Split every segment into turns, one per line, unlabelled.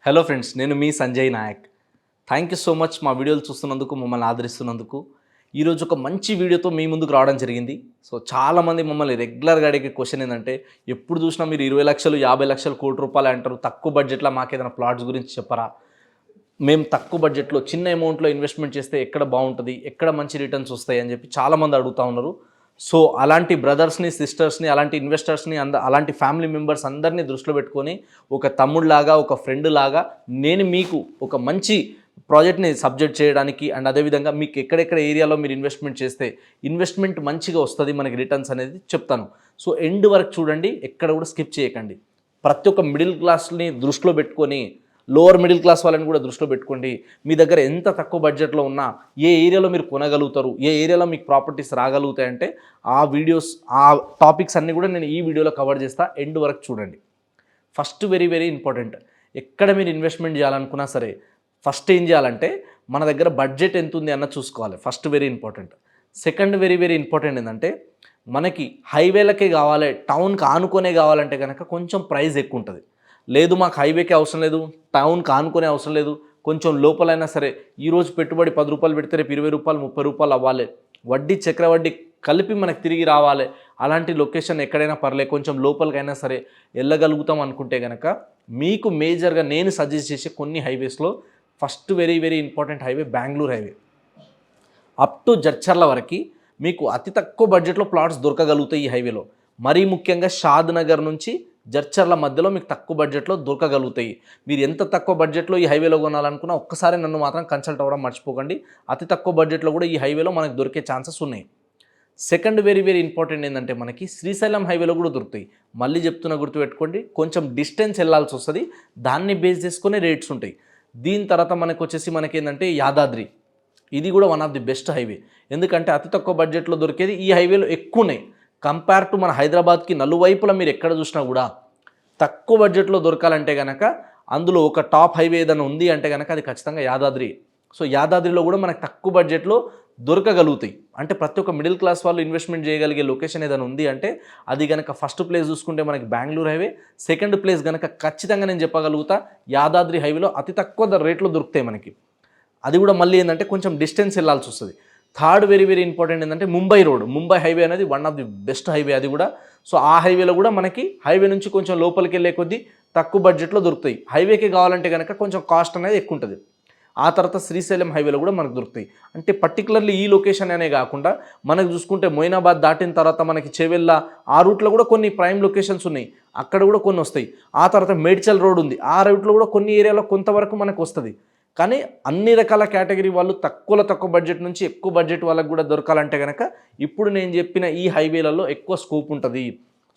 Hello friends, నేను మీ Sanjay Nayak. Thank you so much మా వీడియోలు చూస్తున్నందుకు, మమ్మల్ని ఆదరిస్తున్నందుకు. ఈరోజు ఒక మంచి వీడియోతో మీ ముందుకు రావడం జరిగింది. సో చాలామంది మమ్మల్ని రెగ్యులర్గా అడిగే క్వశ్చన్ ఏంటంటే, ఎప్పుడు చూసినా మీరు 20 లక్షలు, 50 లక్షలు, కోటి రూపాయలు అంటారు. తక్కువ బడ్జెట్లో మాకేదైనా ప్లాట్స్ గురించి చెప్పరా? మేము తక్కువ బడ్జెట్లో చిన్న అమౌంట్లో ఇన్వెస్ట్మెంట్ చేస్తే ఎక్కడ బాగుంటుంది, ఎక్కడ మంచి రిటర్న్స్ వస్తాయి అని చెప్పి చాలామంది అడుగుతూ ఉన్నారు. సో అలాంటి బ్రదర్స్ని, సిస్టర్స్ని, అలాంటి ఇన్వెస్టర్స్ని, అలాంటి ఫ్యామిలీ మెంబర్స్ అందరినీ దృష్టిలో పెట్టుకొని ఒక తమ్ముడిలాగా, ఒక ఫ్రెండ్ లాగా నేను మీకు ఒక మంచి ప్రాజెక్ట్ని సబ్జెక్ట్ చేయడానికి అండ్ అదేవిధంగా మీకు ఎక్కడెక్కడ ఏరియాలో మీరు ఇన్వెస్ట్మెంట్ చేస్తే ఇన్వెస్ట్మెంట్ మంచిగా వస్తుంది, మనకి రిటర్న్స్ అనేది చెప్తాను. సో ఎండ్ వరకు చూడండి, ఎక్కడ కూడా స్కిప్ చేయకండి. ప్రతి ఒక్క మిడిల్ క్లాస్ని దృష్టిలో పెట్టుకొని, లోవర్ మిడిల్ క్లాస్ వాళ్ళని కూడా దృష్టిలో పెట్టుకోండి. మీ దగ్గర ఎంత తక్కువ బడ్జెట్లో ఉన్నా ఏ ఏరియాలో మీరు కొనగలుగుతారు, ఏ ఏరియాలో మీకు ప్రాపర్టీస్ రాగలుగుతాయంటే ఆ వీడియోస్, ఆ టాపిక్స్ అన్నీ కూడా నేను ఈ వీడియోలో కవర్ చేస్తా. ఎండ్ వరకు చూడండి. ఫస్ట్ వెరీ వెరీ ఇంపార్టెంట్, ఎక్కడ మీరు ఇన్వెస్ట్మెంట్ చేయాలనుకున్నా సరే ఫస్ట్ ఏం చేయాలంటే మన దగ్గర బడ్జెట్ ఎంత ఉంది అన్న చూసుకోవాలి. First very important. Second very very important ఏంటంటే మనకి హైవేలకే కావాలి, టౌన్కి ఆనుకునే కావాలంటే కనుక కొంచెం ప్రైస్ ఎక్కువ ఉంటుంది. లేదు మాకు హైవేకే అవసరం లేదు, టౌన్కి ఆనుకునే అవసరం లేదు, కొంచెం లోపలైనా సరే ఈరోజు పెట్టుబడి 10 రూపాయలు పెడితే రేపు 20 రూపాయలు, 30 రూపాయలు అవ్వాలి, వడ్డీ చక్రవడ్డీ కలిపి మనకు తిరిగి రావాలి, అలాంటి లొకేషన్ ఎక్కడైనా పర్లేదు, కొంచెం లోపలికైనా సరే వెళ్ళగలుగుతాం అనుకుంటే కనుక మీకు మేజర్గా నేను సజెస్ట్ చేసే కొన్ని హైవేస్లో first very very important highway Bengaluru highway. Up to Jadcherla వరకు మీకు అతి తక్కువ బడ్జెట్లో ప్లాట్స్ దొరకగలుగుతాయి ఈ హైవేలో. మరీ ముఖ్యంగా షాద్ నగర్ నుంచి జడ్చర్ల మధ్యలో మీకు తక్కువ బడ్జెట్లో దొరకగలుగుతాయి. మీరు ఎంత తక్కువ బడ్జెట్లో ఈ హైవేలో కొనాలనుకున్నా ఒక్కసారి నన్ను మాత్రం కన్సల్ట్ అవ్వడం మర్చిపోకండి. అతి తక్కువ బడ్జెట్లో కూడా ఈ హైవేలో మనకు దొరికే ఛాన్సెస్ ఉన్నాయి. సెకండ్ వెరీ వెరీ ఇంపార్టెంట్ ఏంటంటే మనకి శ్రీశైలం హైవేలో కూడా దొరుకుతాయి. మళ్ళీ చెప్తున్నా, గుర్తుపెట్టుకోండి, కొంచెం డిస్టెన్స్ వెళ్ళాల్సి వస్తుంది, దాన్ని బేస్ చేసుకునే రేట్స్ ఉంటాయి. దీని తర్వాత మనకు వచ్చేసి మనకేంటంటే యాదాద్రి, ఇది కూడా one of the best highway. ఎందుకంటే అతి తక్కువ బడ్జెట్లో దొరికేది ఈ హైవేలో ఎక్కువ ఉన్నాయి. కంపేర్ టు మన హైదరాబాద్కి నలువైపులా మీరు ఎక్కడ చూసినా కూడా తక్కువ బడ్జెట్లో దొరకాలంటే కనుక అందులో ఒక టాప్ హైవే ఏదైనా ఉంది అంటే కనుక అది ఖచ్చితంగా యాదాద్రి. సో యాదాద్రిలో కూడా మనకు తక్కువ బడ్జెట్లో దొరకగలుగుతాయి. అంటే ప్రతి ఒక్క మిడిల్ క్లాస్ వాళ్ళు ఇన్వెస్ట్మెంట్ చేయగలిగే లొకేషన్ ఏదైనా ఉంది అంటే అది కనుక ఫస్ట్ ప్లేస్ చూసుకుంటే మనకి బెంగళూరు హైవే, సెకండ్ ప్లేస్ కనుక ఖచ్చితంగా నేను చెప్పగలుగుతా యాదాద్రి హైవేలో అతి తక్కువ రేట్లో దొరుకుతాయి మనకి. అది కూడా మళ్ళీ ఏంటంటే కొంచెం డిస్టెన్స్ వెళ్ళాల్సి వస్తుంది. థర్డ్ వెరీ వెరీ ఇంపార్టెంట్ ఏంటంటే ముంబై రోడ్, ముంబై హైవే అనేది one of the best highway అది కూడా. సో ఆ హైవేలో కూడా మనకి హైవే నుంచి కొంచెం లోపలికి వెళ్ళే కొద్దీ తక్కువ బడ్జెట్లో దొరుకుతాయి. హైవేకి కావాలంటే కనుక కొంచెం కాస్ట్ అనేది ఎక్కువ ఉంటుంది. ఆ తర్వాత శ్రీశైలం హైవేలో కూడా మనకు దొరుకుతాయి. అంటే పర్టికులర్లీ ఈ లొకేషన్ అనే కాకుండా మనకు చూసుకుంటే మొయినాబాద్ దాటిన తర్వాత మనకి చెవెళ్ళ ఆ రూట్లో కూడా కొన్ని ప్రైమ్ లొకేషన్స్ ఉన్నాయి, అక్కడ కూడా కొన్ని వస్తాయి. ఆ తర్వాత మేడ్చల్ రోడ్ ఉంది, ఆ రూట్లో కూడా కొన్ని ఏరియాలో కొంతవరకు మనకు వస్తుంది. కానీ అన్ని రకాల కేటగిరీ వాళ్ళు తక్కువ బడ్జెట్ నుంచి ఎక్కువ బడ్జెట్ వాళ్ళకు కూడా దొరకాలంటే కనుక ఇప్పుడు నేను చెప్పిన ఈ హైవేలలో ఎక్కువ స్కోప్ ఉంటుంది.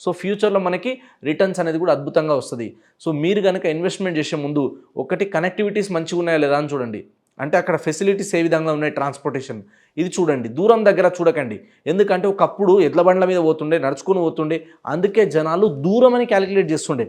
సో ఫ్యూచర్లో మనకి రిటర్న్స్ అనేది కూడా అద్భుతంగా వస్తుంది. సో మీరు కనుక ఇన్వెస్ట్మెంట్ చేసే ముందు ఒకటి కనెక్టివిటీస్ మంచిగా ఉన్నాయా లేదా అని చూడండి. అంటే అక్కడ ఫెసిలిటీస్ ఏ విధంగా ఉన్నాయి, ట్రాన్స్పోర్టేషన్ ఇది చూడండి. దూరం దగ్గర చూడకండి, ఎందుకంటే ఒకప్పుడు ఎడ్ల బండ్ల మీద పోతుండే, నడుచుకుని పోతుండే, అందుకే జనాలు దూరం అని క్యాలిక్యులేట్ చేస్తుండే.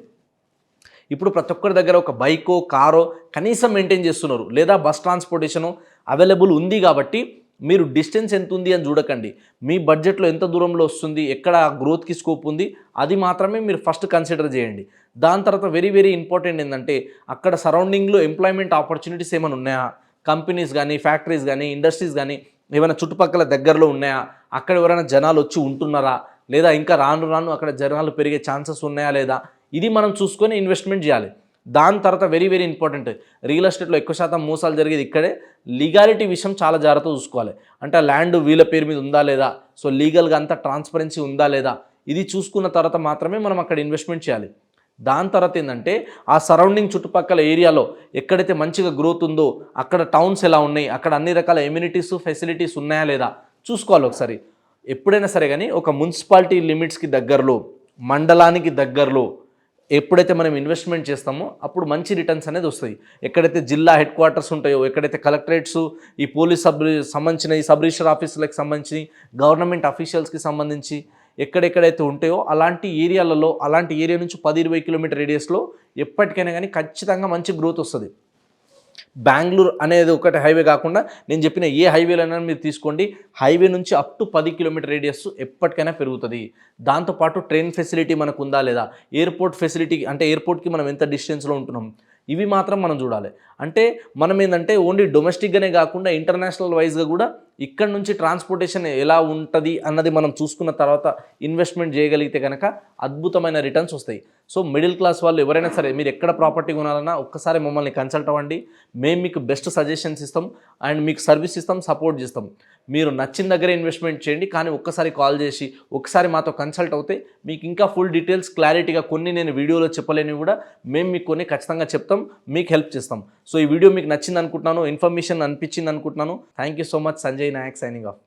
ఇప్పుడు ప్రతి ఒక్కరి దగ్గర ఒక బైకో కారో కనీసం మెయింటైన్ చేస్తున్నారు, లేదా బస్ ట్రాన్స్పోర్టేషను అవైలబుల్ ఉంది. కాబట్టి మీరు డిస్టెన్స్ ఎంత ఉంది అని చూడకండి, మీ బడ్జెట్లో ఎంత దూరంలో వస్తుంది, ఎక్కడ గ్రోత్కి స్కోప్ ఉంది, అది మాత్రమే మీరు ఫస్ట్ కన్సిడర్ చేయండి. దాని తర్వాత వెరీ వెరీ ఇంపార్టెంట్ ఏంటంటే అక్కడ సరౌండింగ్లో ఎంప్లాయ్మెంట్ ఆపర్చునిటీస్ ఏమైనా ఉన్నాయా, కంపెనీస్ కానీ, ఫ్యాక్టరీస్ కానీ, ఇండస్ట్రీస్ కానీ ఏమైనా చుట్టుపక్కల దగ్గరలో ఉన్నాయా, అక్కడ ఎవరైనా జనాలు వచ్చి ఉంటున్నారా, లేదా ఇంకా రాను రాను అక్కడ జనాలు పెరిగే ఛాన్సెస్ ఉన్నాయా లేదా, ఇది మనం చూసుకొని ఇన్వెస్ట్మెంట్ చేయాలి. దాని తర్వాత వెరీ వెరీ ఇంపార్టెంట్, రియల్ ఎస్టేట్లో ఎక్కువ శాతం మోసాలు జరిగేది ఇక్కడే. లీగాలిటీ విషయం చాలా జాగ్రత్తగా చూసుకోవాలి. అంటే ఆ ల్యాండ్ వీళ్ళ పేరు మీద ఉందా లేదా, సో లీగల్గా అంతా ట్రాన్స్పరెన్సీ ఉందా లేదా, ఇది చూసుకున్న తర్వాత మాత్రమే మనం అక్కడ ఇన్వెస్ట్మెంట్ చేయాలి. దాని తర్వాత ఏంటంటే ఆ సరౌండింగ్ చుట్టుపక్కల ఏరియాలో ఎక్కడైతే మంచిగా గ్రోత్ ఉందో అక్కడ టౌన్స్ ఎలా ఉన్నాయి, అక్కడ అన్ని రకాల ఎమ్యూనిటీస్ ఫెసిలిటీస్ ఉన్నాయా లేదా చూసుకోవాలి ఒకసారి. ఎప్పుడైనా సరే కానీ ఒక మున్సిపాలిటీ లిమిట్స్కి దగ్గరలో, మండలానికి దగ్గరలో ఎప్పుడైతే మనం ఇన్వెస్ట్మెంట్ చేస్తామో అప్పుడు మంచి రిటర్న్స్ అనేది వస్తాయి. ఎక్కడైతే జిల్లా హెడ్ క్వార్టర్స్ ఉంటాయో, ఎక్కడైతే కలెక్టరేట్స్, ఈ పోలీస్ సంబంధించిన ఈ సబ్ రిజిస్టర్ ఆఫీసులకు సంబంధించి, గవర్నమెంట్ అఫీషియల్స్కి సంబంధించి ఎక్కడెక్కడైతే ఉంటాయో అలాంటి ఏరియాలలో, అలాంటి ఏరియా నుంచి 10-20 కిలోమీటర్ రేడియస్లో ఎప్పటికైనా కానీ ఖచ్చితంగా మంచి గ్రోత్ వస్తుంది. బెంగళూరు అనేది ఒకటి హైవే కాకుండా నేను చెప్పిన ఏ హైవేలైనా మీరు తీసుకోండి, హైవే నుంచి అప్ టు 10 కిలోమీటర్ రేడియస్ ఎప్పటికైనా పెరుగుతుంది. దాంతోపాటు ట్రైన్ ఫెసిలిటీ మనకు ఉందా లేదా, ఎయిర్పోర్ట్ ఫెసిలిటీ అంటే ఎయిర్పోర్ట్కి మనం ఎంత డిస్టెన్స్లో ఉంటున్నాం, ఇవి మాత్రం మనం చూడాలి. అంటే మనం ఏంటంటే ఓన్లీ డొమెస్టిక్గానే కాకుండా ఇంటర్నేషనల్ వైజ్గా కూడా ఇక్కడ నుంచి ట్రాన్స్పోర్టేషన్ ఎలా ఉంటుంది అన్నది మనం చూసుకున్న తర్వాత ఇన్వెస్ట్మెంట్ చేయగలిగితే కనుక అద్భుతమైన రిటర్న్స్ వస్తాయి. సో మిడిల్ క్లాస్ వాళ్ళు ఎవరైనా సరే మీరు ఎక్కడ ప్రాపర్టీ కొనాలన్నా ఒక్కసారి మమ్మల్ని కన్సల్ట్ అవ్వండి. మేము మీకు బెస్ట్ సజెషన్స్ ఇస్తాం అండ్ మీకు సర్వీస్ ఇస్తాం, సపోర్ట్ చేస్తాం. మీరు నచ్చిన దగ్గరే ఇన్వెస్ట్మెంట్ చేయండి, కానీ ఒక్కసారి కాల్ చేసి ఒకసారి మాతో కన్సల్ట్ అవుతే మీకు ఇంకా ఫుల్ డీటెయిల్స్ క్లారిటీగా కొన్ని నేను వీడియోలో చెప్పలేనివి కూడా మేము మీకు కొన్ని ఖచ్చితంగా చెప్తాం, మీకు హెల్ప్ చేస్తాం. సో ఈ వీడియో మీకు నచ్చింది అనుకుంటున్నాను, ఇన్ఫర్మేషన్ అనిపించింది అనుకుంటున్నాను. Thank you so much. Sanjay Nayak signing of.